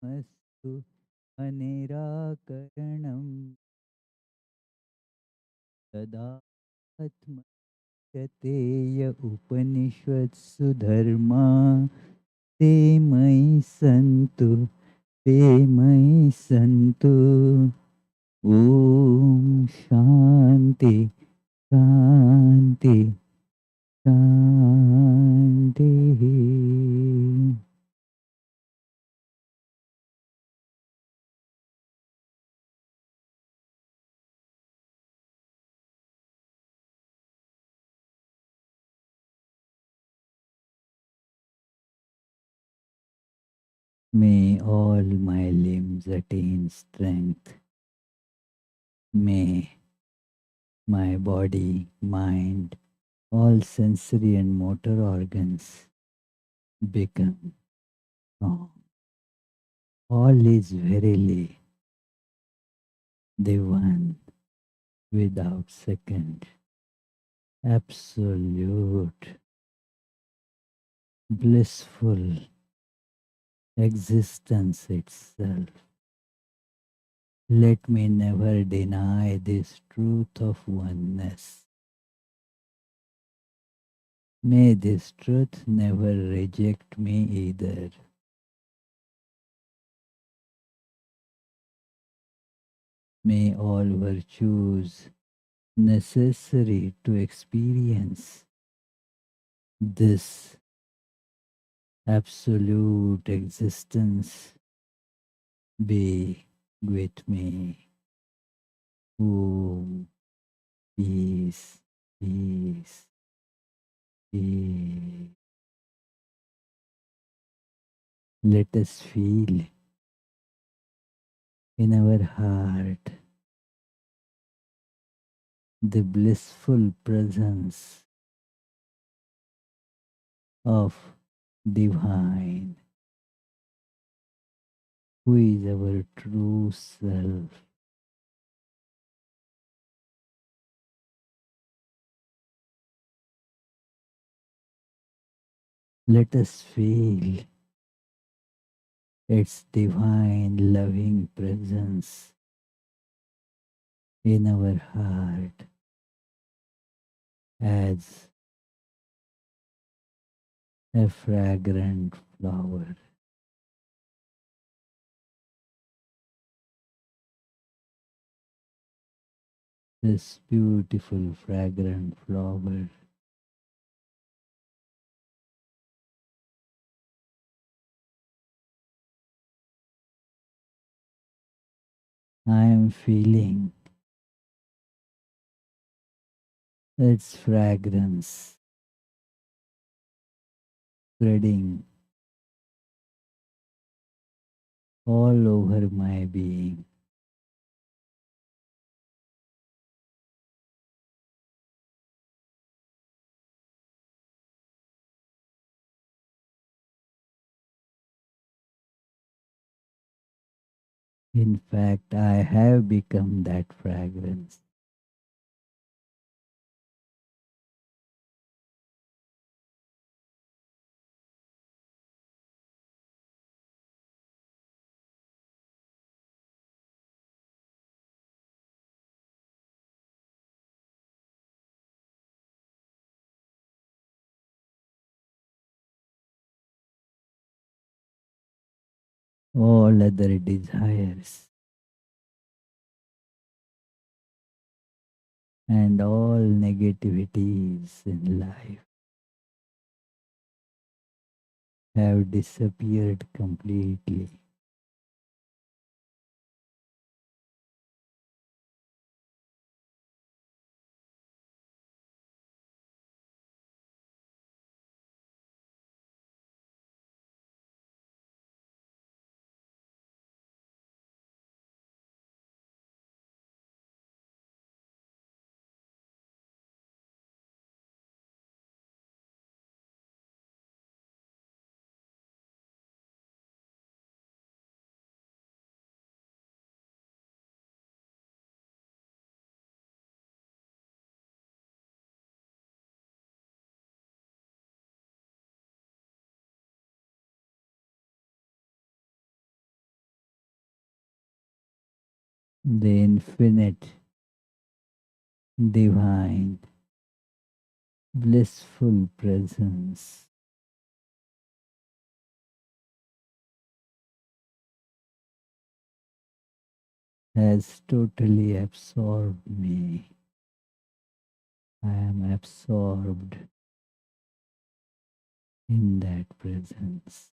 मस्तु अनिराकरणं तदात्मयतेय उपनिषत्सु धर्मा ते मयि सन्तु ते मयि सन्तु ॐ शान्ति शान्ति शान्तिः. May all my limbs attain strength. May my body, mind, all sensory and motor organs become strong. All is verily the one without second, absolute, blissful existence itself. Let me never deny this truth of oneness. May this truth never reject me either. May all virtues necessary to experience this absolute existence be with me. Om, peace, peace, peace. Let us feel in our heart the blissful presence of Divine, who is our true self. Let us feel its divine loving presence in our heart as a fragrant flower. This beautiful fragrant flower I am feeling its fragrance spreading all over my being. In fact, I have become that fragrance. All other desires and all negativities in life have disappeared completely. the infinite, divine, blissful presence has totally absorbed me. I am absorbed in that presence.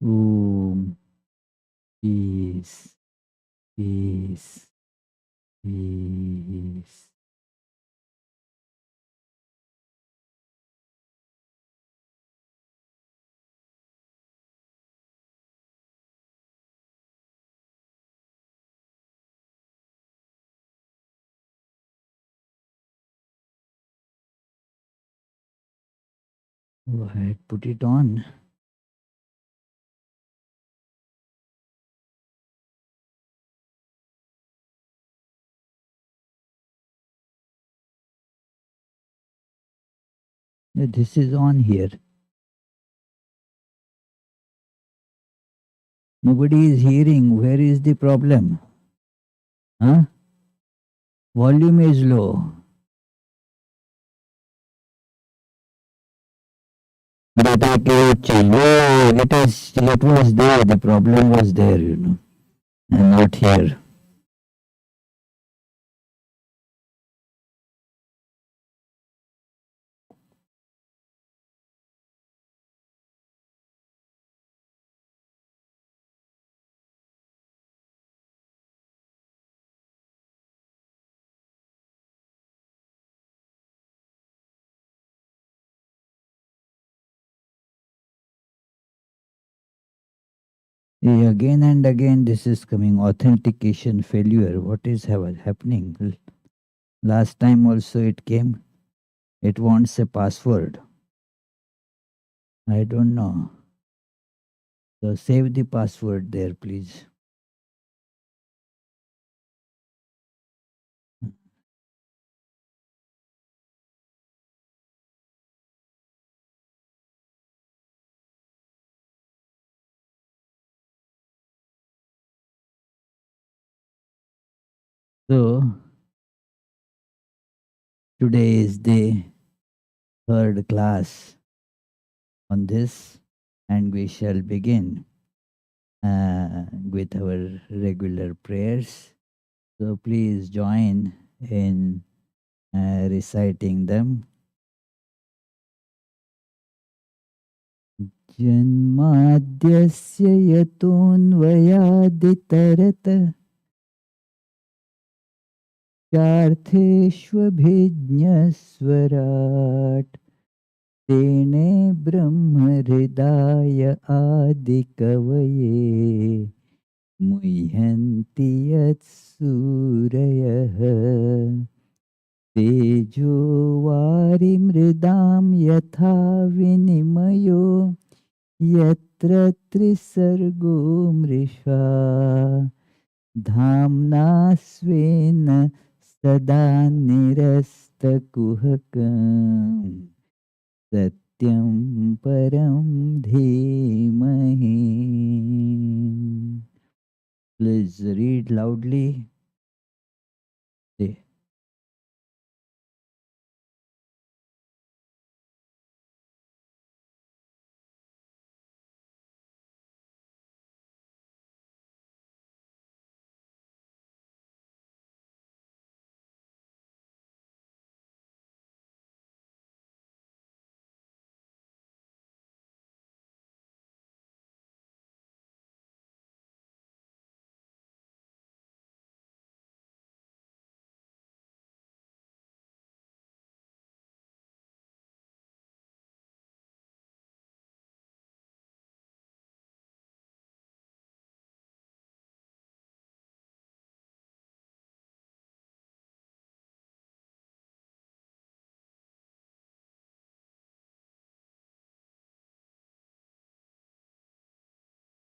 Om, peace, peace, peace. Go ahead, put it on. Yeah, this is on here. Nobody is hearing. Where is the problem? Huh? Volume is low. Data के चाहिए. It was there. The problem was there, and not here. Yeah, again and again, this is coming. Authentication failure. What is happening? Last time also it came. It wants a password. I don't know. So save the password there, please. So today is the third class on this, and we shall begin with our regular prayers. So please join in reciting them. जन्माद्यस्य यतोऽन्वयादितरतः चार्थेष्वभिज्ञस्वराट् तेने ब्रह्महृदाय आदिकवये मुह्यन्ति यत्सूरयः तेजो वारिमृदां यथा विनिमयो यत्र त्रिसर्गो मृषा धाम्ना स्वेन सदा निरस्तकुहकम् सत्यं परं धीमहि. Please read loudly.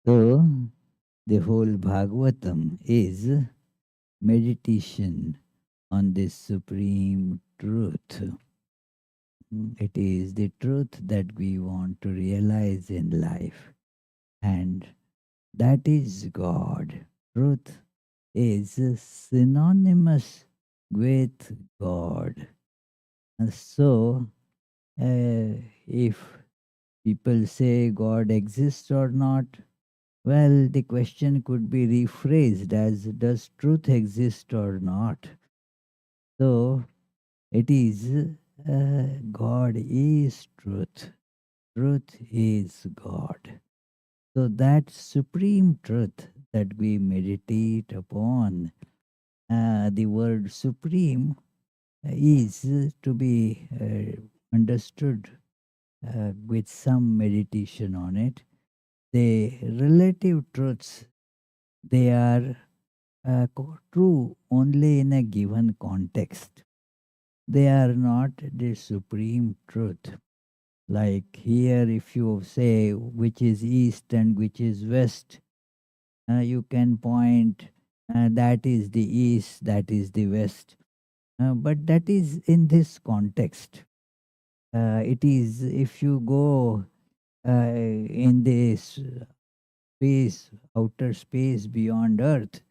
So, the whole Bhagavatam is meditation on this supreme truth. It is the truth that we want to realize in life, and that is God. Truth is synonymous with God. And so, if people say God exists or not, well, the question could be rephrased as does truth exist or not? So, it is God is truth. Truth is God. So, that supreme truth that we meditate upon, the word supreme is to be understood with some meditation on it. The relative truths, they are true only in a given context. They are not the supreme truth. Like here, if you say which is east and which is west, you can point that is the east, that is the west. But that is in this context. It is if you go in this space, outer space beyond Earth,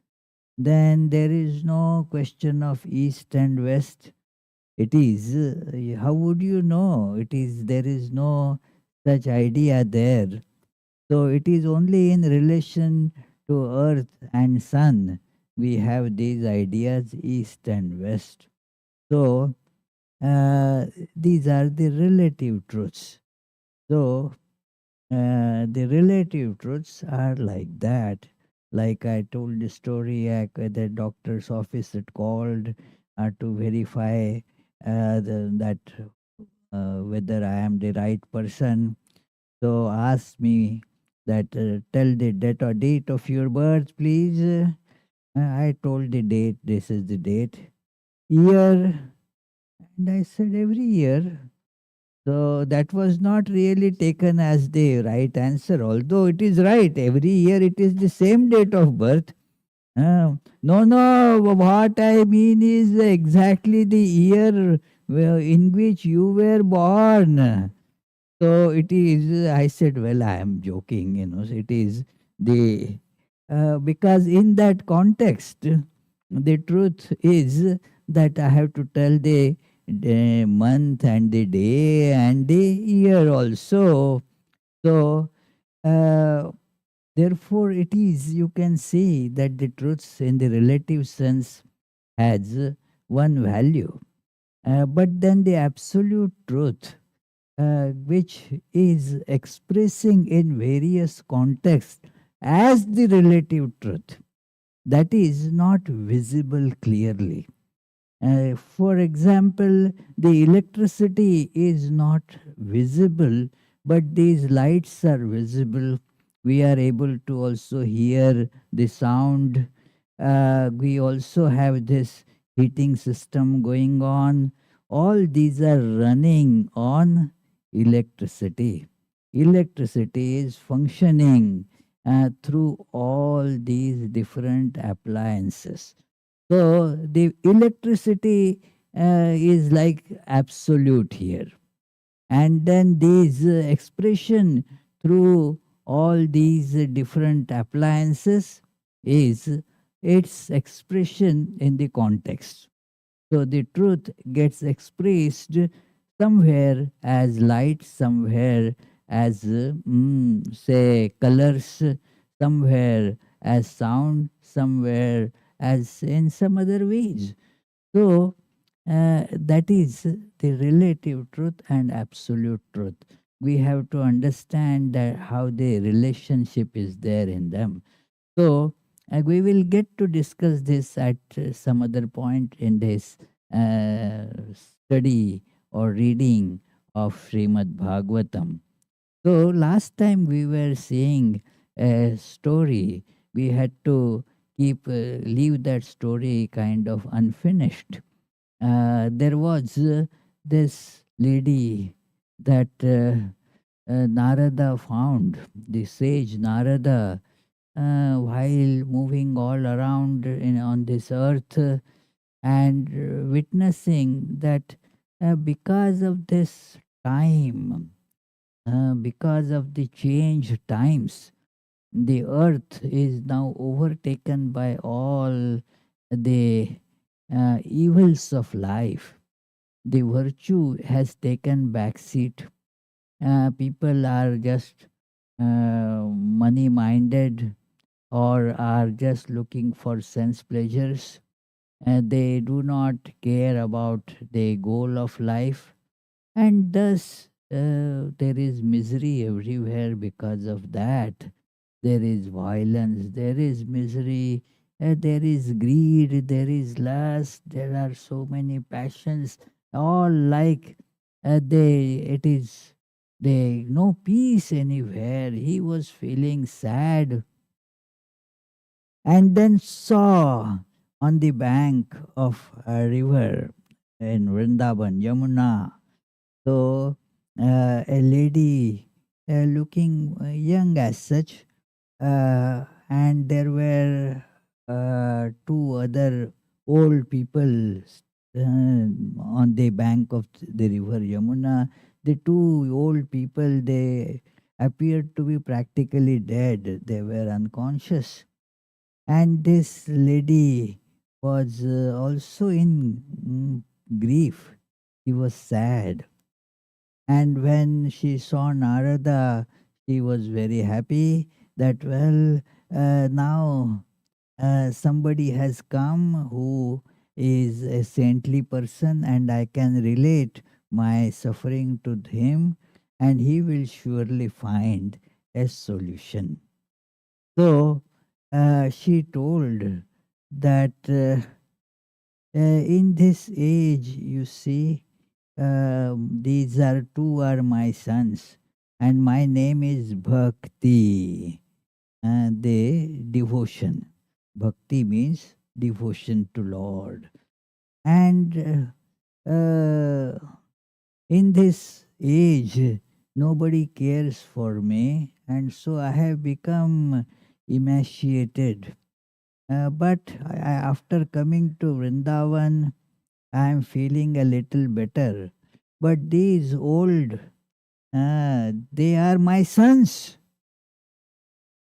then there is no question of east and west. It is, how would you know? It is, there is no such idea there. So it is only in relation to earth and sun we have these ideas east and west. So these are the relative truths. So the relative truths are like that. Like I told the story, the doctor's office had called to verify that whether I am the right person. So asked me that tell the date of your birth, please. I told the date. This is the date. Year, and I said every year. So that was not really taken as the right answer, although it is right. Every year it is the same date of birth. No, no, what I mean is exactly the year in which you were born. So it is, I said, well, I am joking, it is the, because in that context, the truth is that I have to tell the month and the day and the year also. So, uh, therefore, it is, you can see that the truths in the relative sense has one value. But then the absolute truth which is expressing in various contexts as the relative truth that is not visible clearly. For example, the electricity is not visible, but these lights are visible. We are able to also hear the sound. We also have this heating system going on. All these are running on electricity. Electricity is functioning through all these different appliances. So the electricity is like absolute here. And then these expression through all these different appliances is its expression in the context. So the truth gets expressed somewhere as light, somewhere as, say, colors, somewhere as sound, somewhere as in some other ways. So that is the relative truth and absolute truth. We have to understand that how the relationship is there in them. So we will get to discuss this at some other point in this uh, study or reading of Srimad Bhagavatam. So last time we were seeing a story, we had to leave that story kind of unfinished. There was this lady that Narada found, the sage Narada, while moving all around on this earth, and witnessing that because of this time, because of the changed times, the earth is now overtaken by all the evils of life. The virtue has taken backseat. People are just money minded, or are just looking for sense pleasures. They do not care about the goal of life, and thus there is misery everywhere because of that. There is violence, there is misery, there is greed, there is lust, there are so many passions, all like it is, they no peace anywhere. He was feeling sad, and then saw on the bank of a river in Vrindavan, Yamuna. So a lady looking young as such, and there were two other old people on the bank of the river Yamuna. The two old people, they appeared to be practically dead. They were unconscious, and this lady was also in grief. She was sad, and when she saw Narada, she was very happy that, well, now somebody has come who is a saintly person, and I can relate my suffering to him, and he will surely find a solution. So she told that in this age, you see, these are two are my sons, and my name is Bhakti, the devotion. Bhakti means devotion to Lord. And in this age, nobody cares for me, and so I have become emaciated. But after coming to Vrindavan, I am feeling a little better. But these old, they are my sons.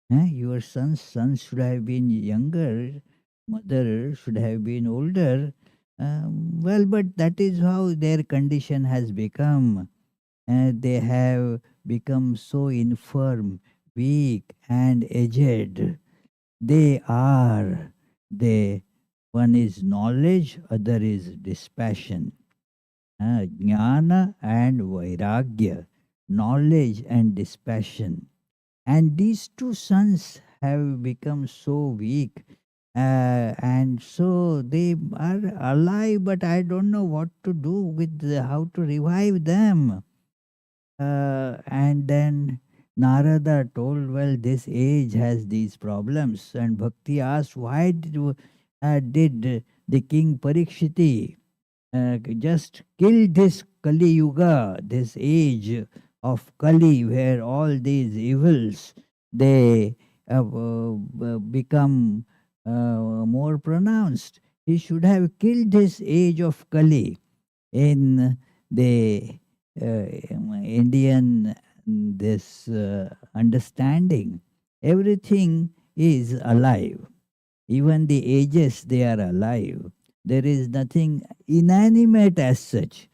Your sons should have been younger, mother should have been older. Well, but that is how their condition has become. They have become so infirm, weak, and aged. They are. They, one is knowledge, other is dispassion. Jnana and Vairagya, knowledge and dispassion. And these two sons have become so weak, and so they are alive, but I don't know what to do with how to revive them. And then Narada told, well, this age has these problems. And Bhakti asked, why did the king Parikshiti just kill this Kali Yuga, this age of Kali, where all these evils, they become more pronounced. He should have killed this age of Kali in the Indian this understanding. Everything is alive. Even the ages, they are alive. There is nothing inanimate as such.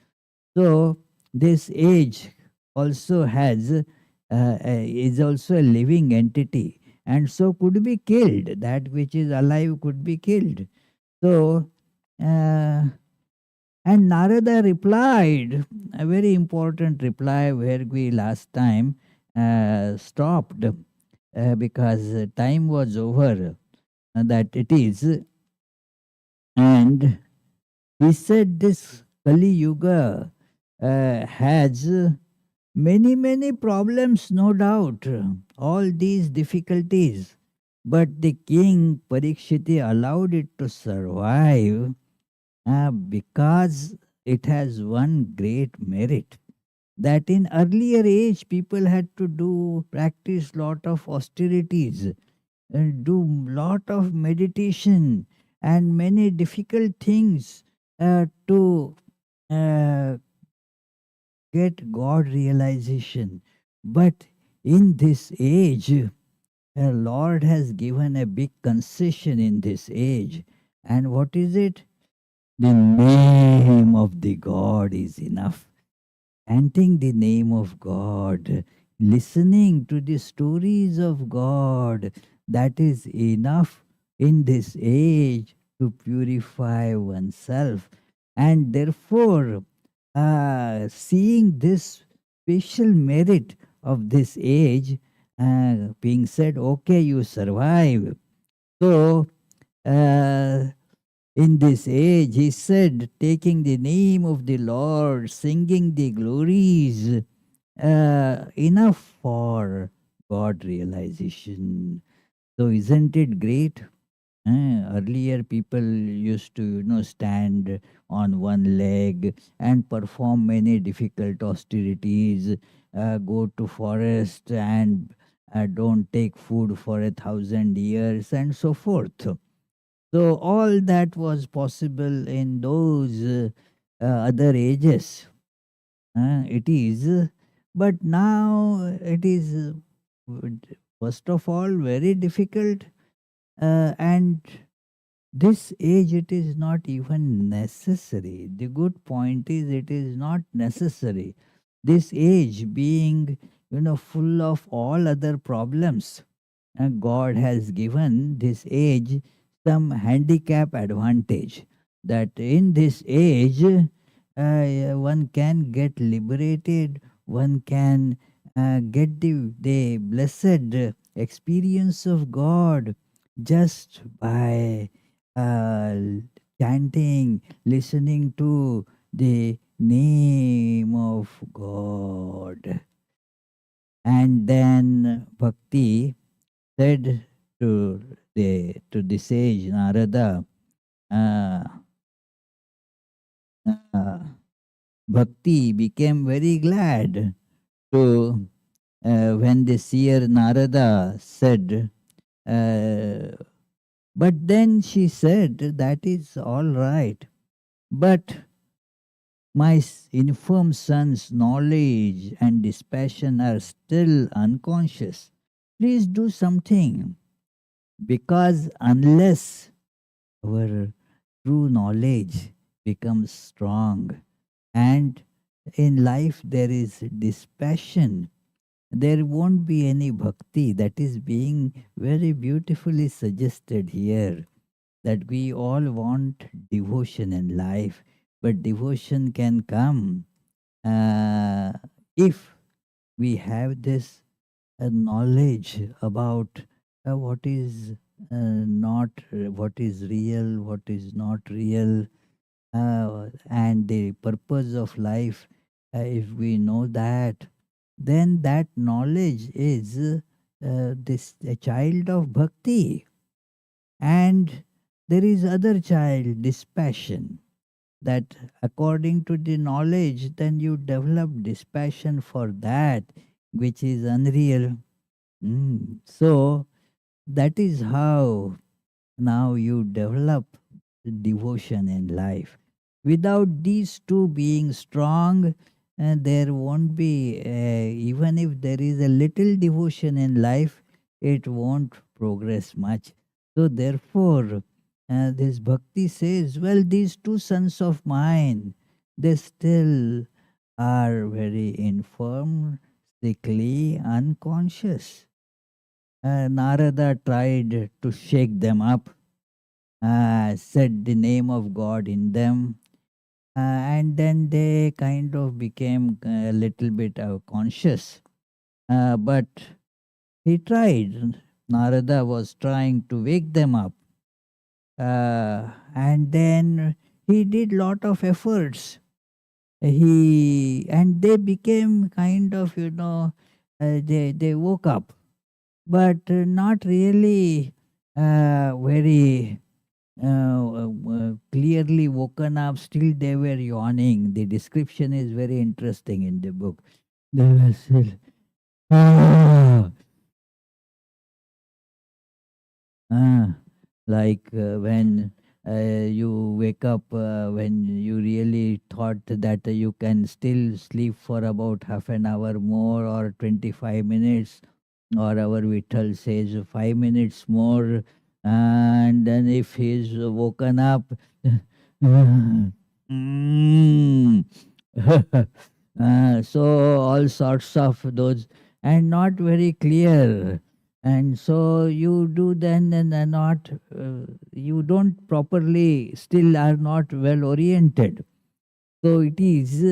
So this age also has is also a living entity, and so could be killed. That which is alive could be killed. So uh, and Narada replied, a very important reply where we last time stopped because time was over, that it is. And he said this Kali Yuga has many, many problems, no doubt, all these difficulties. But the king Parikshiti allowed it to survive because it has one great merit. that in earlier age people had to practice lot of austerities and do lot of meditation and many difficult things to uh, get God realization. But in this age, Lord has given a big concession in this age. And what is it? The name of the God is enough. Chanting the name of God, listening to the stories of God, that is enough in this age to purify oneself. And therefore, seeing this special merit of this age, being said, okay, you survive. So, uh, in this age, he said, taking the name of the Lord, singing the glories, enough for God realization. So, isn't it great? Earlier, people used to, stand on one leg and perform many difficult austerities, go to forest and don't take food for 1,000 years, and so forth. So all that was possible in those other ages. It is, but now it is, first of all, very difficult, and this age it is not even necessary. The good point is it is not necessary. This age being, full of all other problems, God has given this age some handicap advantage, that in this age one can get liberated, one can get the blessed experience of God just by uh, chanting, listening to the name of God. And then bhakti said to the sage Narada, uh, uh, Bhakti became very glad to when the seer Narada said, uh, but then she said, that is all right, but my infirm son's knowledge and dispassion are still unconscious. Please do something, because unless our true knowledge becomes strong, and in life there is dispassion, there won't be any bhakti. That is being very beautifully suggested here, that we all want devotion in life, but devotion can come uh, if we have this knowledge about what is not, what is real, what is not real, and the purpose of life. If we know that, then that knowledge is this a child of bhakti. And there is other child, dispassion, that according to the knowledge, then you develop dispassion for that which is unreal. So that is how now you develop devotion in life. Without these two being strong, there won't be, even if there is a little devotion in life, it won't progress much. So, therefore, this bhakti says, well, these two sons of mine, they still are very infirm, sickly, unconscious. Narada tried to shake them up, said the name of God in them, and then they kind of became a little bit conscious. But he tried. Narada was trying to wake them up, and then he did lot of efforts. And they became kind of, they woke up, but not really very. clearly woken up, still they were yawning. The description is very interesting in the book. They were still, ah, ah, like when you wake up, when you really thought that you can still sleep for about half an hour more or 25 minutes, or our Vittal says 5 minutes more, and then if he's woken up, mm, so all sorts of those, and not very clear, and so you do then and are not, you don't properly, still are not well oriented. So it is,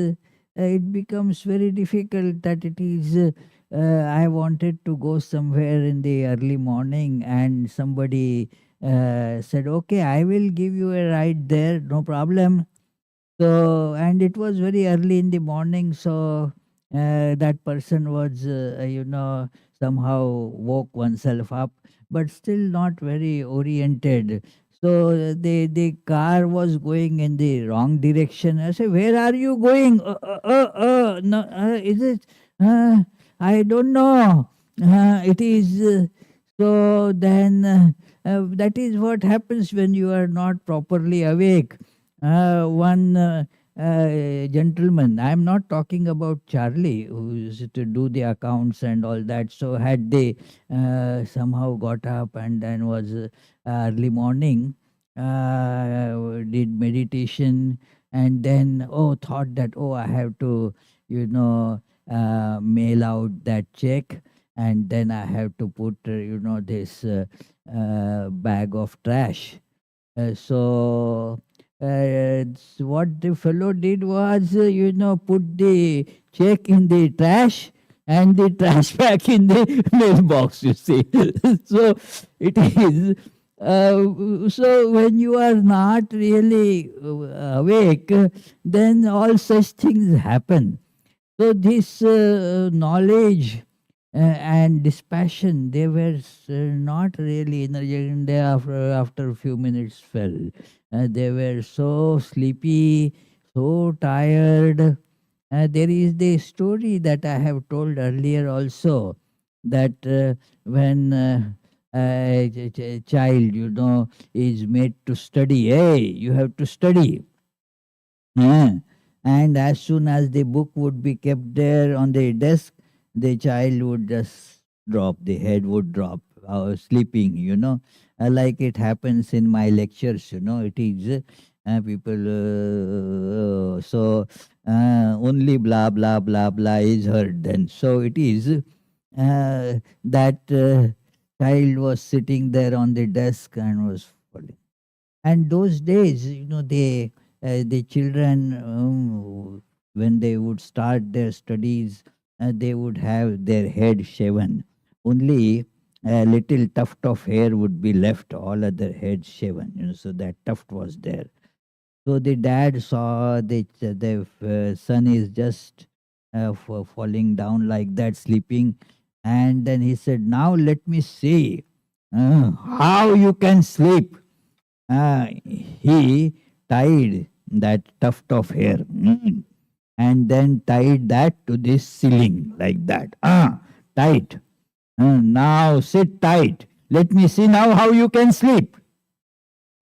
it becomes very difficult that it is. I wanted to go somewhere in the early morning, and somebody said, "Okay, I will give you a ride there, no problem." So, and it was very early in the morning, so that person was, somehow woke oneself up, but still not very oriented. So the car was going in the wrong direction. I said, "Where are you going?" No, is it? Uh, I don't know. It is. So then, that is what happens when you are not properly awake. One gentleman, I'm not talking about Charlie, who used to do the accounts and all that. So, had they somehow got up and then was early morning, did meditation, and then, thought that, I have to, mail out that check, and then I have to put, this bag of trash. What the fellow did was, put the check in the trash and the trash bag in the mailbox, you see. So it is. So when you are not really awake, then all such things happen. So this knowledge and dispassion, they were not really energetic, and they after a few minutes fell. They were so sleepy, so tired. There is the story that I have told earlier also, that when a child, is made to study, hey, you have to study. Uh, and as soon as the book would be kept there on the desk, the child would just drop, the head would drop, sleeping, like it happens in my lectures, it is people, so only blah, blah, blah, blah is heard then. So it is that child was sitting there on the desk and was falling. And those days, the children, when they would start their studies, they would have their head shaven. Only a little tuft of hair would be left, all other heads shaven. So that tuft was there. So the dad saw the son is just falling down like that, sleeping, and then he said, "Now let me see how you can sleep." He tied that tuft of hair, and then tied that to this ceiling like that. Tight. Now sit tight. Let me see now how you can sleep.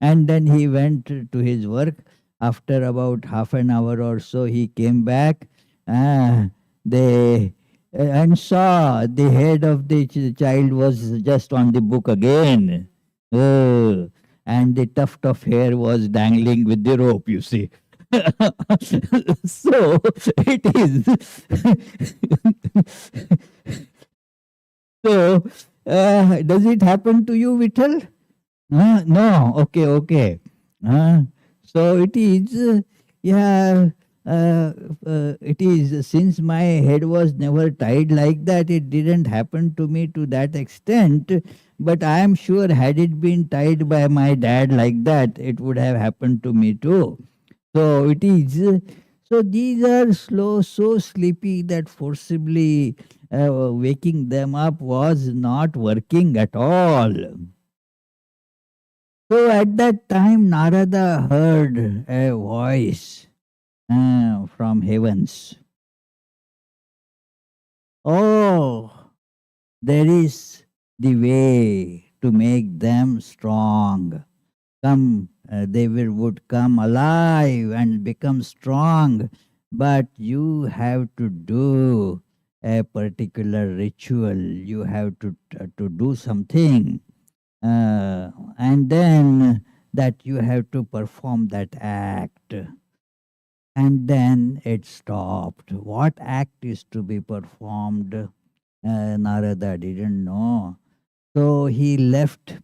And then he went to his work. After about half an hour or so, he came back. Uh, they and saw the head of the child was just on the book again. Oh, and the tuft of hair was dangling with the rope, you see. So it is. So, does it happen to you, Vittal? No, okay, okay. So it is, yeah, it is, since my head was never tied like that, it didn't happen to me to that extent. But I am sure, had it been tied by my dad like that, it would have happened to me too. So it is, so these are slow, so sleepy that forcibly waking them up was not working at all. So at that time, Narada heard a voice from heavens. Oh, there is the way to make them strong. Come, would come alive and become strong, but you have to do a particular ritual. You have to do something, and then that you have to perform that act. And then it stopped. What act is to be performed? Narada didn't know. So he left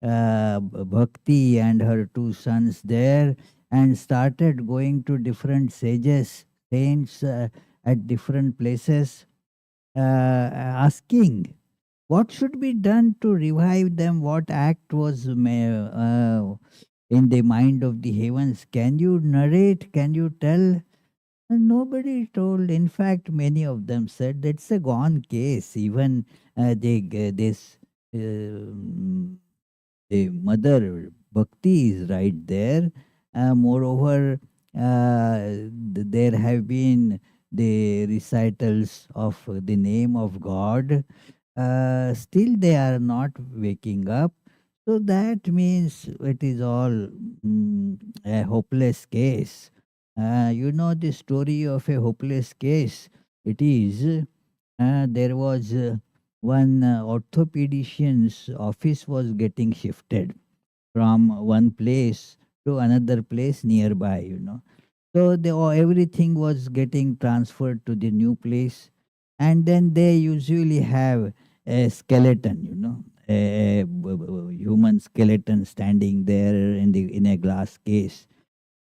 Bhakti and her two sons there and started going to different sages, saints at different places, asking what should be done to revive them, what act was in the mind of the heavens. Can you narrate? Can you tell? And nobody told. In fact, many of them said it's a gone case. Even this the mother Bhakti is right there. Moreover, there have been the recitals of the name of God. Still, they are not waking up. So that means it is all a hopeless case. You know the story of a hopeless case. It is there was one orthopedician's office was getting shifted from one place to another place nearby, so everything was getting transferred to the new place, and then they usually have a skeleton, a human skeleton standing there in a glass case,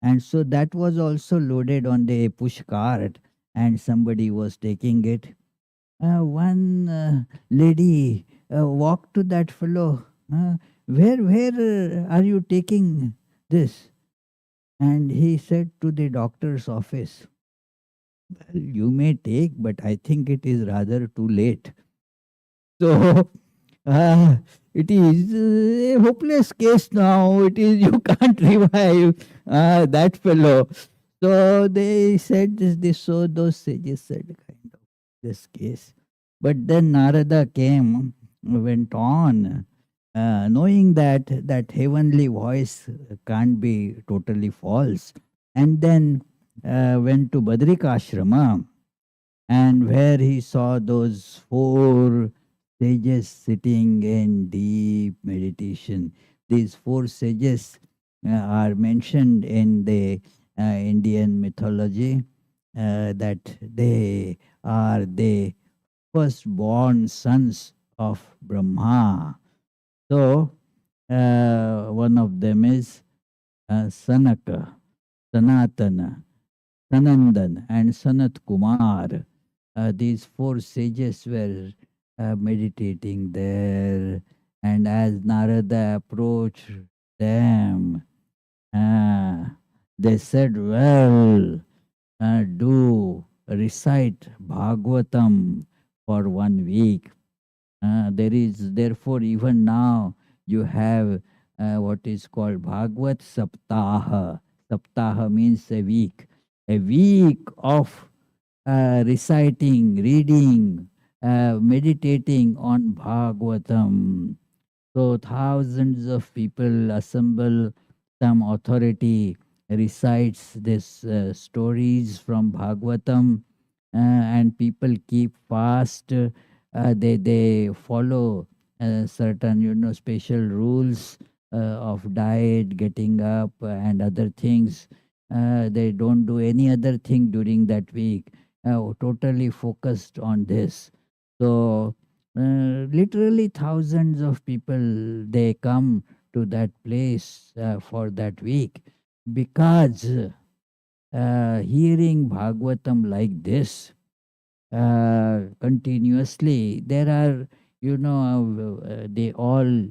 and so that was also loaded on the push cart, and somebody was taking it. One lady walked to that fellow. Where are you taking this? And he said to the doctor's office, well, you may take, but I think it is rather too late. So uh, it is a hopeless case now. It is you can't revive that fellow. So they said this. So those sages said kind of this case. But then Narada came, went on, knowing that heavenly voice can't be totally false, and then went to Badrikashrama, and where he saw those four sages sitting in deep meditation. These four sages are mentioned in the Indian mythology, that they are the firstborn sons of Brahma. So, one of them is Sanaka, Sanatana, Sanandan, and Sanat Kumar. These four sages were meditating there, and as Narada approached them, uh, they said, well, do recite Bhagavatam for 1 week. There is therefore even now you have what is called Bhagavad Saptaha. Saptaha means a week of reciting, reading, meditating on Bhagavatam. So thousands of people assemble, some authority recites this stories from Bhagavatam, and people keep fast. They follow certain special rules of diet, getting up, and other things. They don't do any other thing during that week. Totally focused on this. So literally thousands of people they come to that place for that week, because hearing Bhagavatam like this continuously, there are they all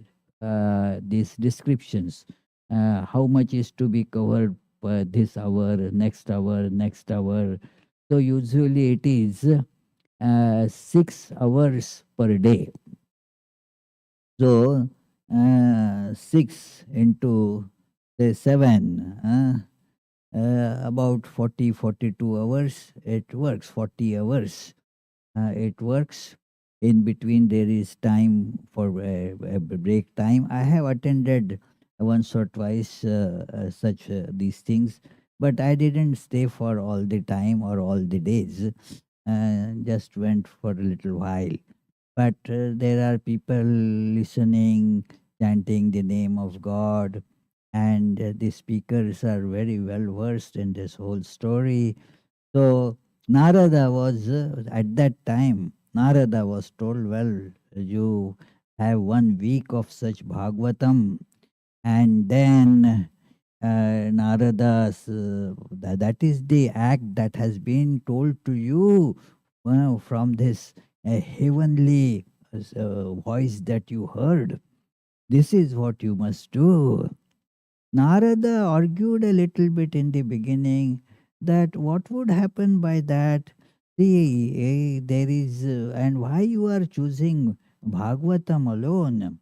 these descriptions, how much is to be covered this hour, next hour. So usually it is 6 hours per day. So 6 into say 7, about 40, 42 hours it works, 40 hours it works. In between there is time for a break time. I have attended once or twice such these things, but I didn't stay for all the time or all the days. Just went for a little while. But there are people listening, chanting the name of God, and the speakers are very well versed in this whole story. So Narada was at that time. Narada was told, "Well, you have 1 week of such Bhagavatam, and then Narada's that is the act that has been told to you from this heavenly voice that you heard. This is what you must do." Narada argued a little bit in the beginning that what would happen by that. See, there is, and why you are choosing Bhagavatam alone?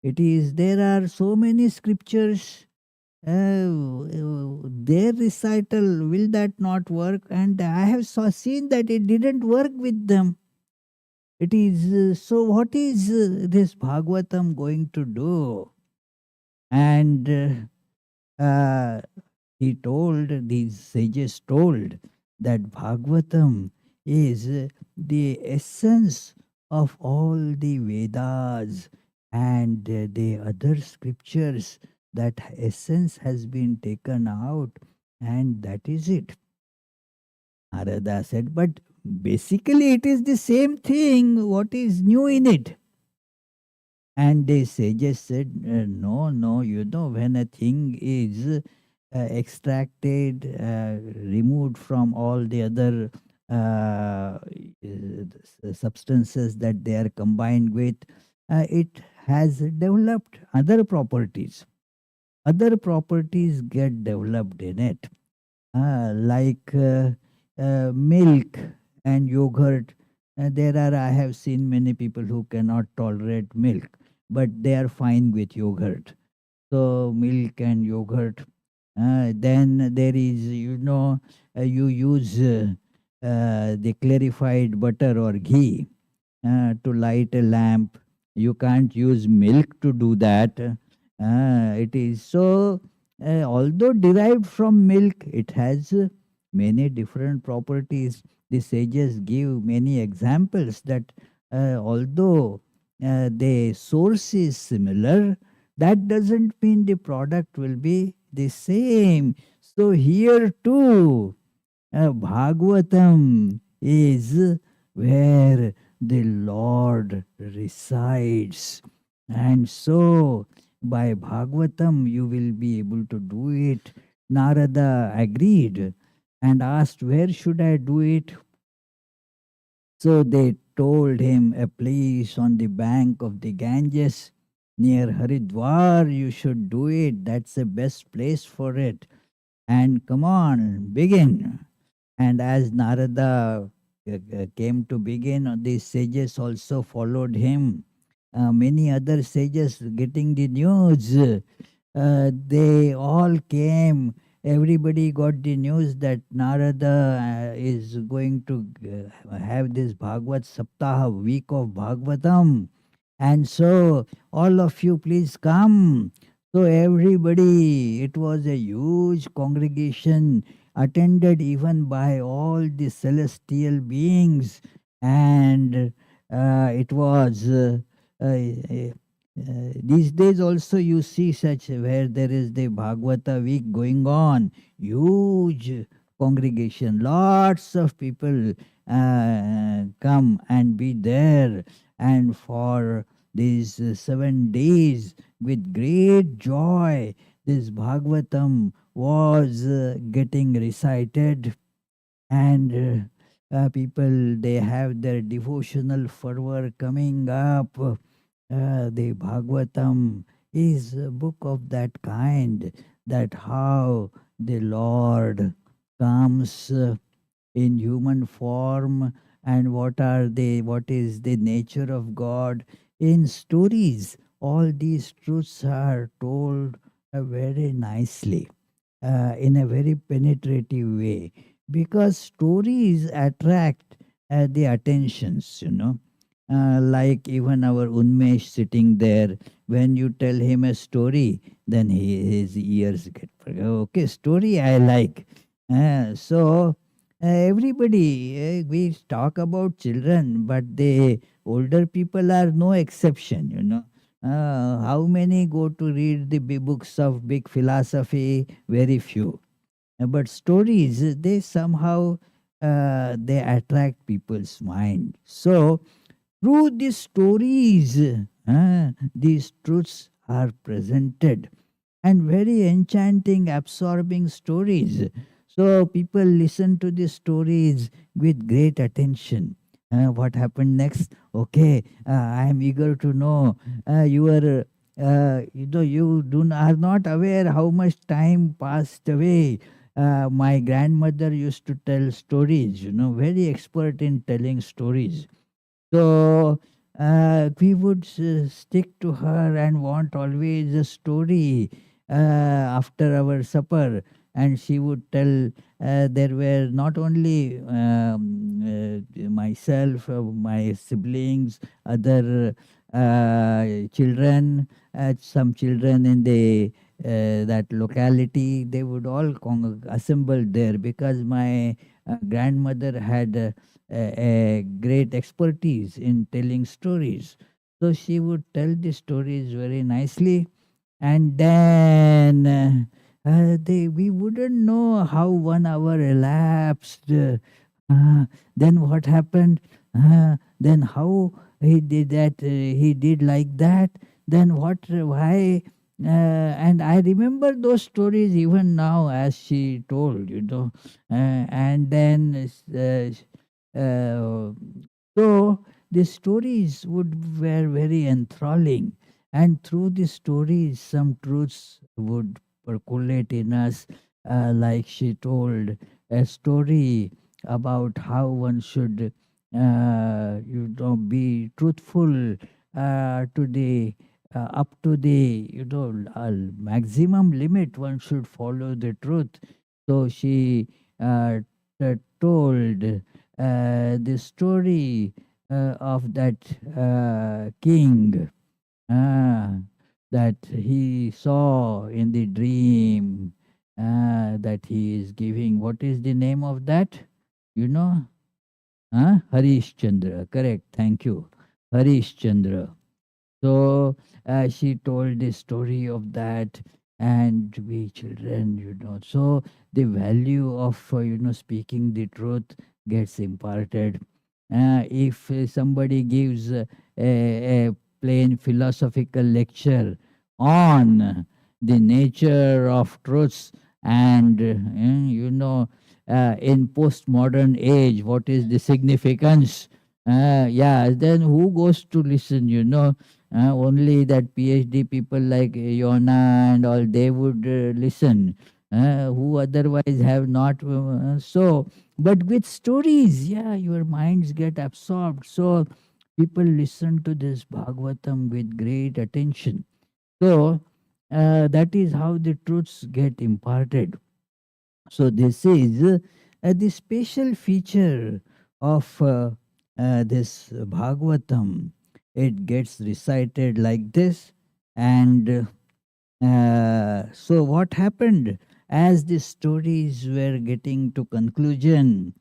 It is, there are so many scriptures, their recital, will that not work? And I have seen that it didn't work with them. It is, so what is this Bhagavatam going to do? And he told, these sages told, that Bhagavatam is the essence of all the Vedas and the other scriptures. That essence has been taken out, and that is it. Narada said, but basically it is the same thing. What is new in it? And the sages said, no, no, when a thing is extracted, removed from all the other substances that they are combined with, it has developed other properties. Other properties get developed in it, like milk and yogurt. I have seen many people who cannot tolerate milk, but they are fine with yogurt. So, milk and yogurt. Then there is, you use the clarified butter or ghee to light a lamp. You can't use milk to do that. It is so, although derived from milk, it has many different properties. The sages give many examples that although the source is similar, that doesn't mean the product will be the same. So here too, Bhagavatam is where the Lord resides. And so, by Bhagavatam, you will be able to do it. Narada agreed and asked, where should I do it? So they told him a place on the bank of the Ganges near Haridwar. You should do it. That's the best place for it. And come on, begin. And as Narada came to begin, the sages also followed him. Many other sages getting the news, they all came. Everybody got the news that Narada is going to have this Bhagavad Saptaha, week of Bhagavatam. And so, all of you, please come. So, everybody, it was a huge congregation attended even by all the celestial beings, and it was these days also you see such where there is the Bhagavata week going on, huge congregation, lots of people come and be there, and for these 7 days with great joy this Bhagavatam was getting recited, and people, they have their devotional fervor coming up. The Bhagavatam is a book of that kind, that how the Lord comes in human form, and what is the nature of God in stories. all these truths are told very nicely, in a very penetrative way, because stories attract the attentions, like even our Unmesh sitting there, when you tell him a story, then his ears get okay, story I like. Everybody, we talk about children, but the older people are no exception, how many go to read the big books of big philosophy? Very few. But stories, they somehow they attract people's mind. So through these stories, these truths are presented, and very enchanting, absorbing stories. So people listen to these stories with great attention. What happened next? Okay, I am eager to know. You are not aware how much time passed away. My grandmother used to tell stories. Very expert in telling stories. So we would stick to her and want always a story after our supper. And she would tell, there were not only myself, my siblings, other children, some children in the that locality, they would all assemble there, because my grandmother had a great expertise in telling stories. So she would tell the stories very nicely, and then we wouldn't know how 1 hour elapsed. Then what happened? Then how he did that? He did like that. Then what? Why? And I remember those stories even now, as she told, and then uh, so the stories were very enthralling, and through the stories, some truths would percolate in us, like she told a story about how one should, be truthful to the up to the maximum limit. One should follow the truth. So she told the story of that king, uh, that he saw in the dream, that he is giving. What is the name of that? You know? Harish Chandra. Correct. Thank you. Harish Chandra. So she told the story of that, and we children, So the value of speaking the truth gets imparted. If somebody gives a plain philosophical lecture on the nature of truths, and in postmodern age, what is the significance? Yeah, then who goes to listen? Only that PhD people like Yona and all, they would listen, who otherwise have not. But with stories, yeah, your minds get absorbed. So people listen to this Bhagavatam with great attention. So that is how the truths get imparted. So this is the special feature of this Bhagavatam. It gets recited like this, and so what happened as the stories were getting to conclusion,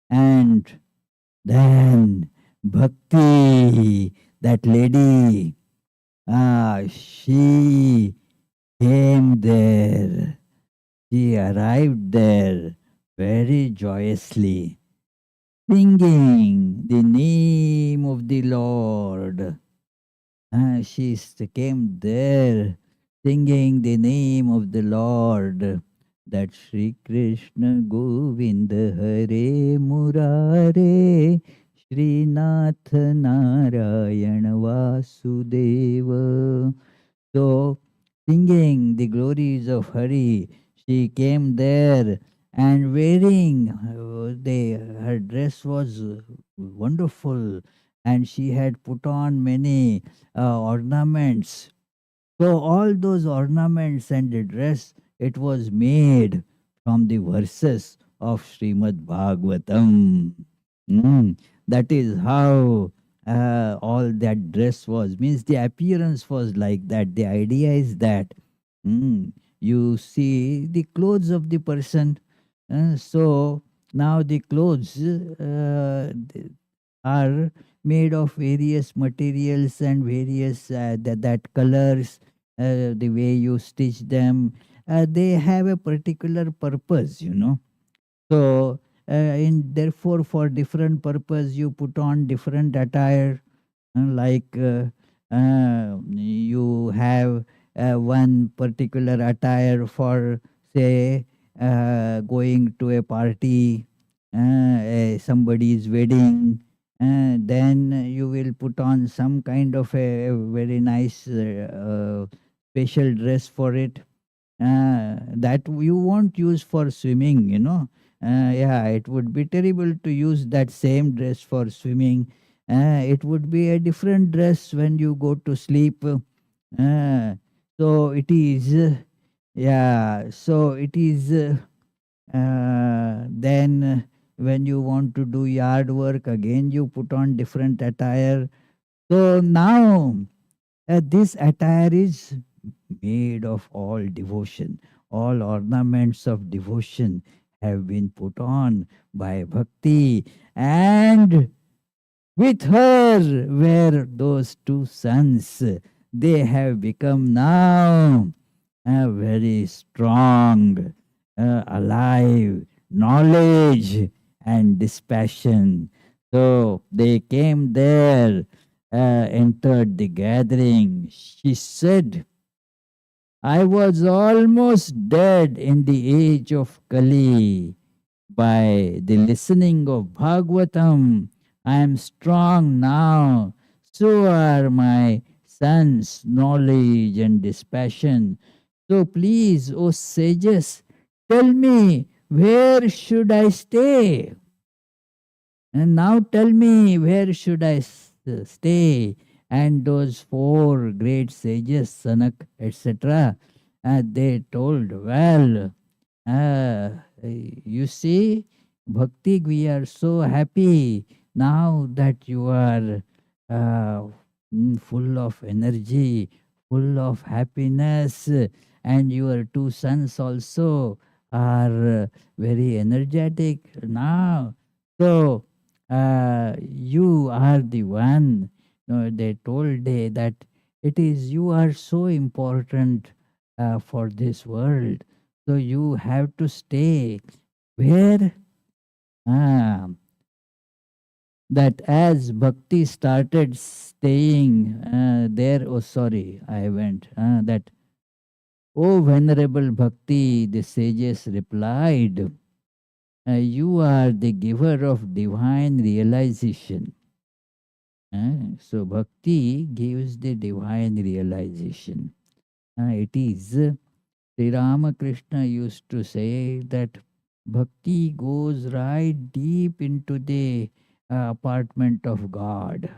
and then Bhakti, that lady, she came there. She arrived there very joyously, singing the name of the Lord. Came there singing the name of the Lord, that Sri Krishna Govinda Hare Murare, Srinath Narayana Vasudeva. So, singing the glories of Hari, she came there, and wearing her dress was wonderful, and she had put on many ornaments. So all those ornaments and the dress, it was made from the verses of Srimad Bhagavatam. Mm, that is how all that dress was. Means the appearance was like that. The idea is that you see the clothes of the person. So now the clothes are made of various materials and various that colors, the way you stitch them, they have a particular purpose, you know. So in therefore for different purpose you put on different attire, like you have one particular attire for, say, going to a party, somebody's wedding, then you will put on some kind of a very nice special dress for it, that you won't use for swimming, you know. Yeah, it would be terrible to use that same dress for swimming. It would be a different dress when you go to sleep. So it is, yeah, so it is, then when you want to do yard work, again you put on different attire. So now this attire is made of all devotion. All ornaments of devotion have been put on by bhakti, and with her were those two sons. They have become now very strong, alive, knowledge and dispassion. So they came there, entered the gathering. She said, I was almost dead in the age of Kali. By the listening of Bhagavatam, I am strong now. So are my sons' knowledge and dispassion. So please, O sages, tell me, where should I stay? And now tell me, where should I stay? And those four great sages, Sanak, etc., they told, well, you see, Bhakti, we are so happy now that you are uh, full of energy, full of happiness, and your two sons also are very energetic now. So, you are the one. No, they told that it is you are so important for this world. So you have to stay where, ah, that as bhakti started staying there. Oh, sorry, I went. That, oh, venerable bhakti, the sages replied, you are the giver of divine realization. So bhakti gives the divine realization. It is Sri Ramakrishna used to say that bhakti goes right deep into the apartment of God.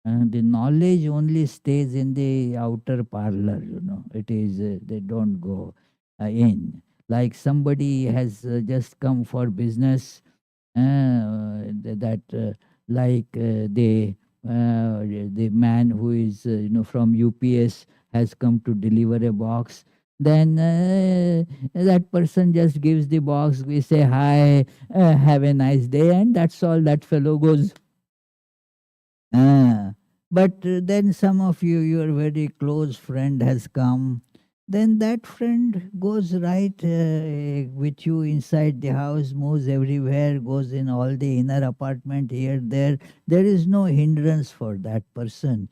The knowledge only stays in the outer parlor, you know. It is, they don't go in. Like somebody has just come for business, that like the man who is from UPS has come to deliver a box, then that person just gives the box, we say hi, have a nice day, and that's all. That fellow goes. Ah, but then some of you, your very close friend has come. Then that friend goes right with you inside the house, moves everywhere, goes in all the inner apartment here, there. There is no hindrance for that person.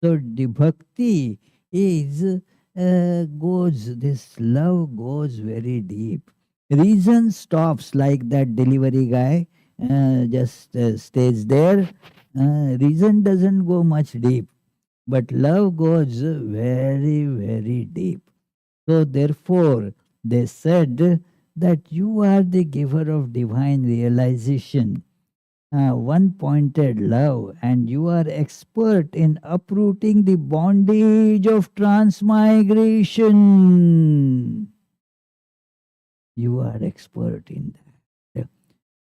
So the bhakti is this love goes very deep. Reason stops, like that delivery guy just stays there. Reason doesn't go much deep, but love goes very, very deep. So therefore, they said that you are the giver of divine realization. one pointed love, and you are expert in uprooting the bondage of transmigration. You are expert in that.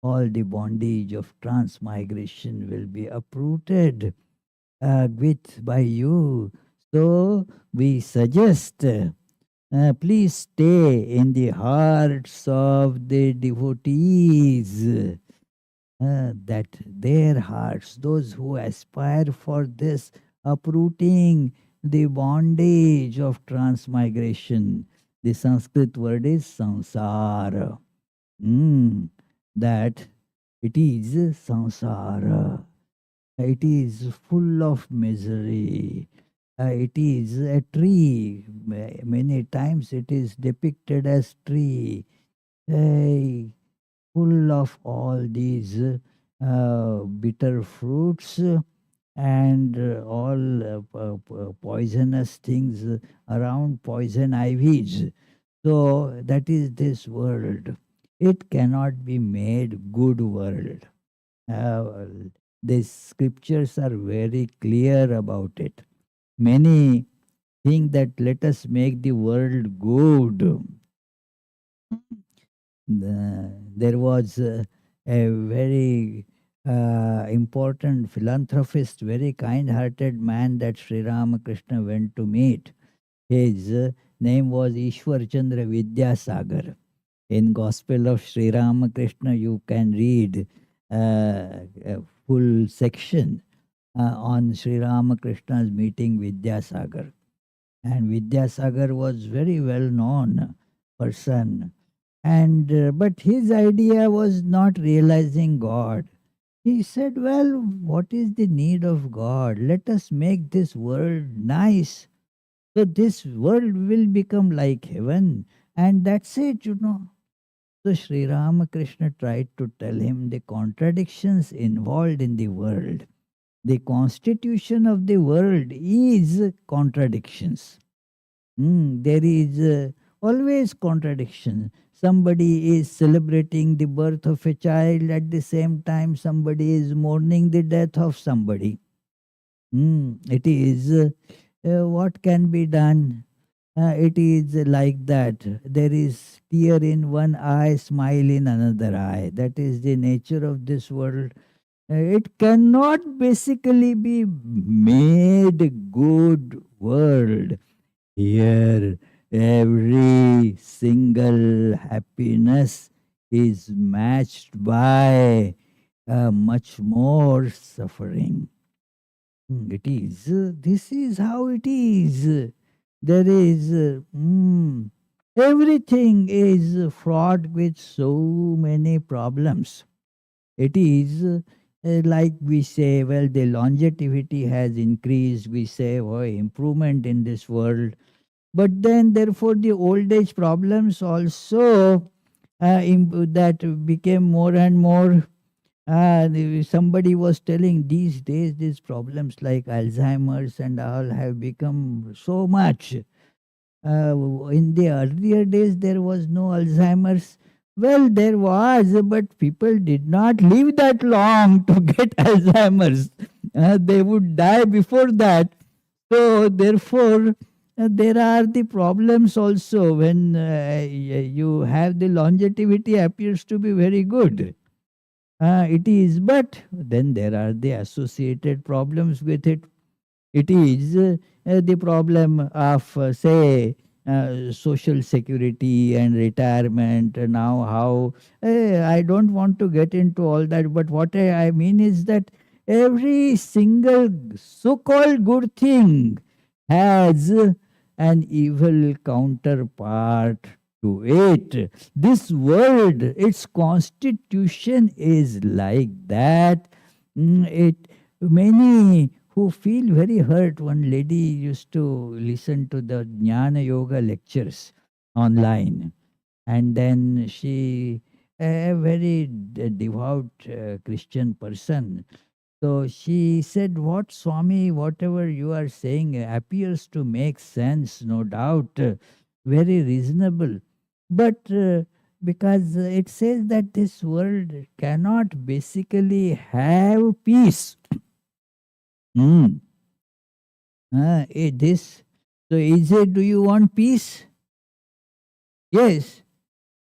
All the bondage of transmigration will be uprooted with by you. So we suggest, please stay in the hearts of the devotees, that their hearts, those who aspire for this uprooting the bondage of transmigration. The Sanskrit word is samsara. Mm, that it is samsara. It is full of misery. It is a tree. Many times it is depicted as tree. Uh, Full of all these bitter fruits, and all poisonous things around, poison ivies. So that is this world. It cannot be made good world. Uh, the scriptures are very clear about it. Many think that let us make the world good. There was a very important philanthropist, very kind-hearted man that Sri Ramakrishna went to meet. His name was Ishwar Chandra Vidyasagar. In Gospel of Sri Ramakrishna, you can read a full section on Sri Ramakrishna's meeting Vidyasagar. And Vidyasagar was very well known person, and but his idea was not realizing God. He said, well, what is the need of God? Let us make this world nice, so this world will become like heaven, and that's it. So Sri Ramakrishna tried to tell him the contradictions involved in the world. The constitution of the world is contradictions. There is always contradiction. Somebody is celebrating the birth of a child, at the same time somebody is mourning the death of somebody. It is what can be done. It is like that. There is tear in one eye, smile in another eye. That is the nature of this world. It cannot basically be made good world. Here, every single happiness is matched by much more suffering. It is. This is how it is. There is. Everything is fraught with so many problems. It is like we say, well, the longevity has increased. We say, oh, improvement in this world. But then, therefore, the old age problems also that became more and more. Somebody was telling these days these problems like Alzheimer's and all have become so much. In the earlier days, there was no Alzheimer's. Well, there was, but people did not live that long to get Alzheimer's. They would die before that. So, therefore, there are the problems also when you have the longevity appears to be very good. It is, but then there are the associated problems with it. It is the problem of, say, social security and retirement. Now, how I don't want to get into all that, but what I mean is that every single so called good thing has an evil counterpart to it. This world, its constitution is like that. It many who feel very hurt. One lady used to listen to the Jnana Yoga lectures online, and then she, a very devout Christian person, so she said, what Swami, whatever you are saying appears to make sense, no doubt, very reasonable. But Because it says that this world cannot basically have peace. Hmm. This. So is it? Do you want peace? Yes.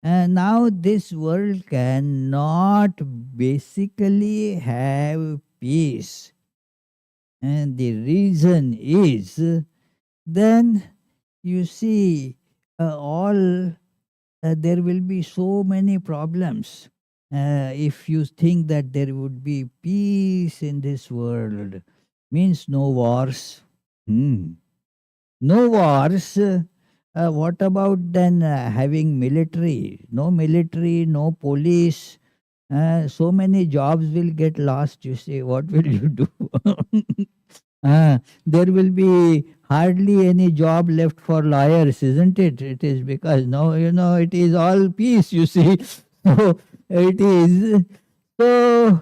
Now this world cannot basically have peace, and the reason is then you see all there will be so many problems. If you think that there would be peace in this world, means no wars. Hmm. No wars. What about then having military? No military, no police. So many jobs will get lost. You see, what will you do? There will be hardly any job left for lawyers, isn't it? It is because no, it is all peace, you see. So it is. So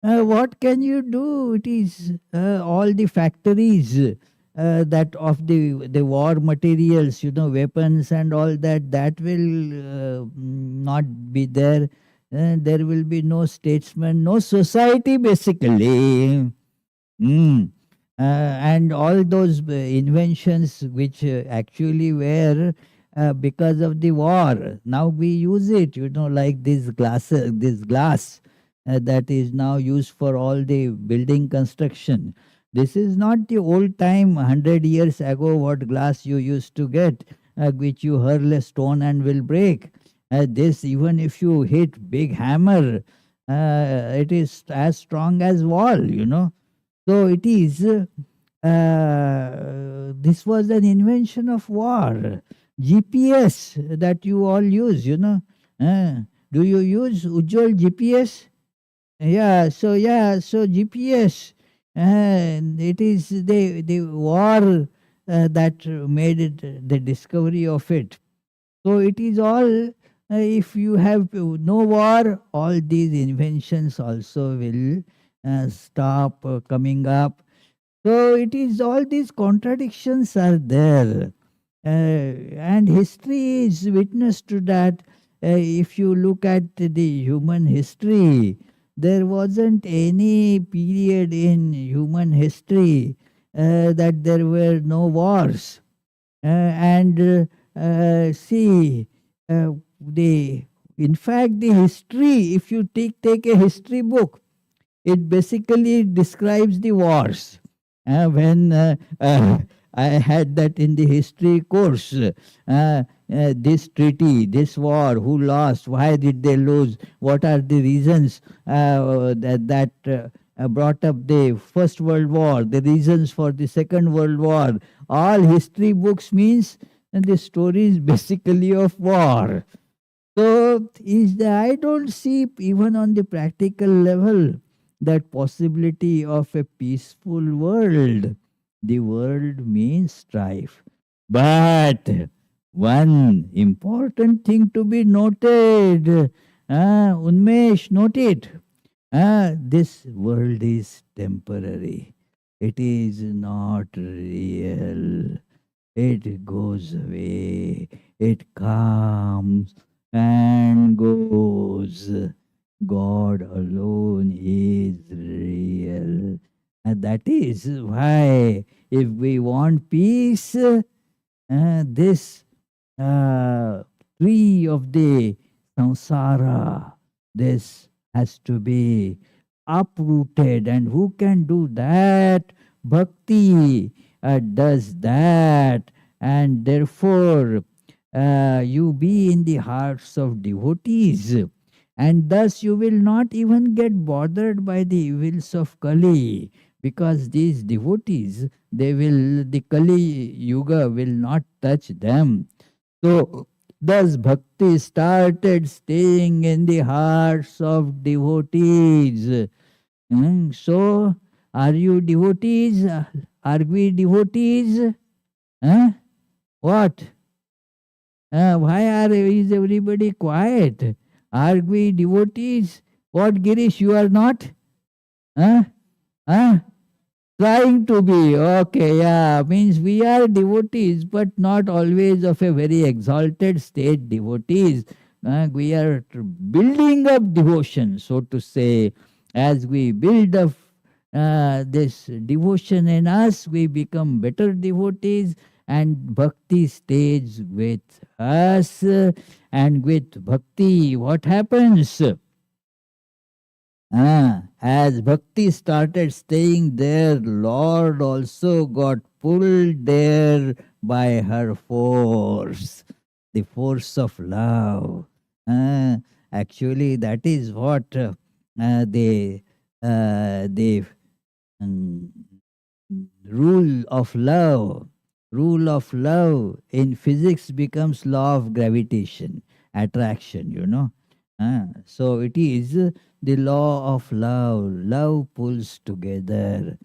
what can you do? It is all the factories that of the war materials, weapons and all that, that will not be there. There will be no statesman, no society, basically. Mm. And all those inventions which actually were because of the war. Now we use it, like this glass that is now used for all the building construction. This is not the old time, 100 years ago, what glass you used to get, which you hurl a stone and will break. This, even if you hit big hammer, it is as strong as wall. So it is, this was an invention of war. GPS that you all use. Uh, do you use Ujjwal GPS? So GPS, and it is the war that made it the discovery of it. So it is all, if you have no war, all these inventions also will stop coming up. So it is all these contradictions are there. And history is witness to that. If you look at the human history, there wasn't any period in human history that there were no wars. And see, the in fact, the history, if you take a history book, it basically describes the wars. When I had that in the history course, this treaty, this war, who lost, why did they lose, what are the reasons that brought up the First World War, the reasons for the Second World War. All history books means the stories basically of war. So I don't see even on the practical level that possibility of a peaceful world. The world means strife. But one important thing to be noted, Unmesh, note it. This world is temporary. It is not real. It goes away. It comes and goes. God alone is real. And that is why, if we want peace, this tree of the samsara, this has to be uprooted. And who can do that? Bhakti does that. And therefore, you be in the hearts of devotees, and thus you will not even get bothered by the evils of Kali, because these devotees, the Kali Yuga will not touch them. So, thus bhakti started staying in the hearts of devotees. So, are you devotees? Are we devotees? Huh? What? Is everybody quiet? Are we devotees? What, Girish, you are not? Huh? Huh? Trying to be. Okay, yeah. Means we are devotees, but not always of a very exalted state devotees. we are building up devotion, so to say. As we build up this devotion in us, we become better devotees, and bhakti stays with us. And with bhakti, what happens? As bhakti started staying there, Lord also got pulled there by her force, the force of love. Ah, Actually, that is what they mm, rule of love. Rule of love in physics becomes law of gravitation, attraction, so it is the law of love. Love pulls together.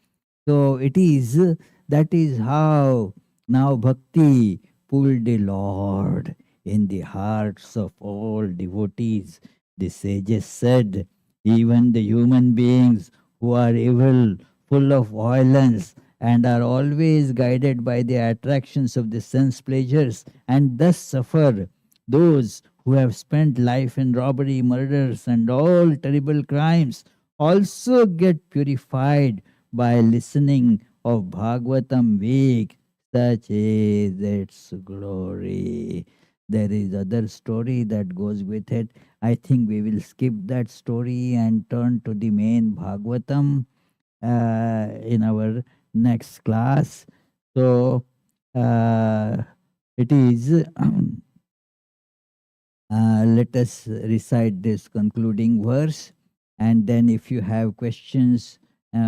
So it is, that is how now bhakti pulled the Lord in the hearts of all devotees. The sages said, even the human beings who are evil, full of violence, and are always guided by the attractions of the sense pleasures, and thus suffer, those who have spent life in robbery, murders, and all terrible crimes, also get purified by listening of Bhagavatam week. Such is its glory. There is other story that goes with it. I think we will skip that story and turn to the main Bhagavatam in our next class. So uh, it is let us recite this concluding verse, and then if you have questions,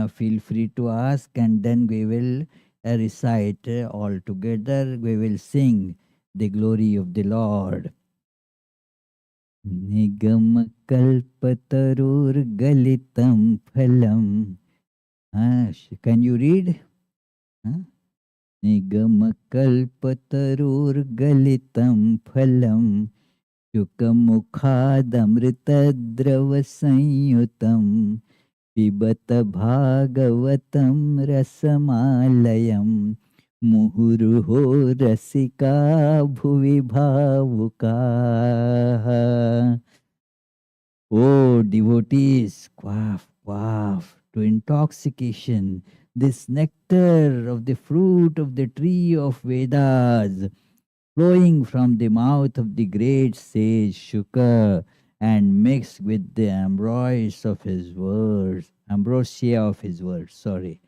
feel free to ask, and then we will recite all together. We will sing the glory of the Lord. Nigam kalpatarur galitam phalam. Can you read? Huh? Nigam kalpatarur galitam phalam. शुकमुखादमृतद्रवसंयुतं पिबत भागवतं रसमालयं मुहुर्हो रसिका भुवि भावुकाः. Oh, devotees, quaff, quaff, to intoxication, this nectar of the fruit of the tree of Vedas, flowing from the mouth of the great sage Shuka and mixed with the ambrosia of his words, sorry.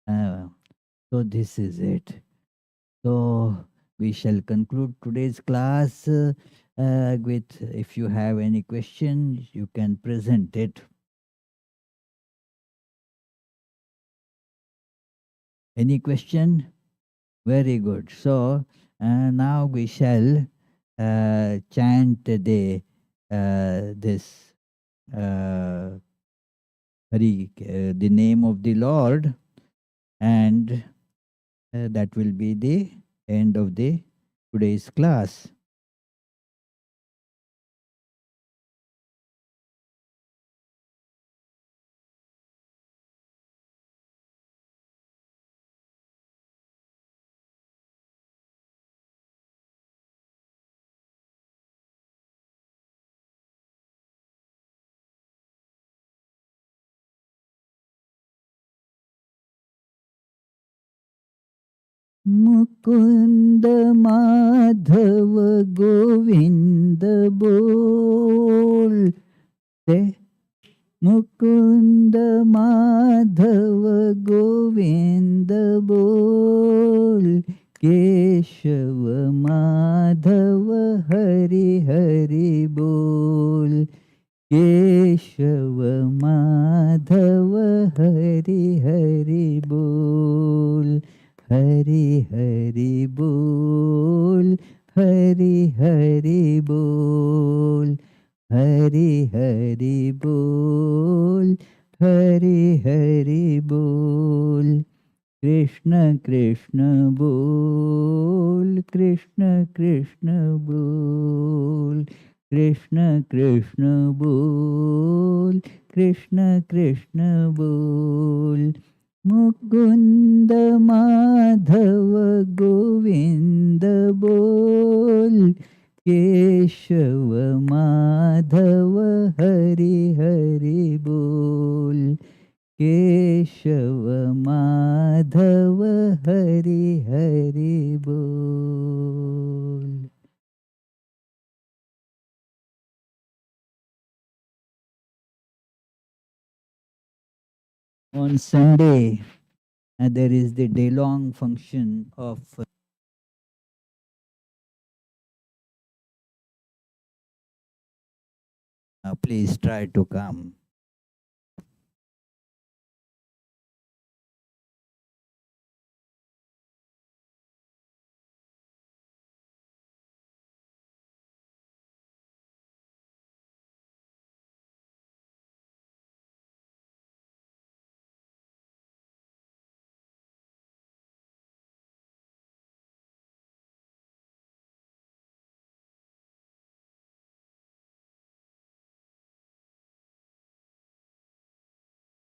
So this is it. So we shall conclude today's class with, if you have any question, you can present it. Any question? Very good. So now we shall chant this the name of the Lord, and that will be the end of the today's class. Mukund Madhav Govind बोलते, मुकुंद माधव गोविंद बोल, केशव माधव हरि हरि बोल, केशव माधव हरि हरि बोल, हरि हरि बोल, हरि हरि बोल, हरि हरि बोल, हरि हरि बोल, कृष्ण कृष्ण बोल, कृष्ण कृष्ण बोल, कृष्ण कृष्ण बोल, कृष्ण कृष्ण बोल, मुकुंद माधव गोविंद बोल, केशव माधव हरि हरि बोल, केशव माधव हरि हरि बोल. On Sunday, there is the day-long function of please try to come.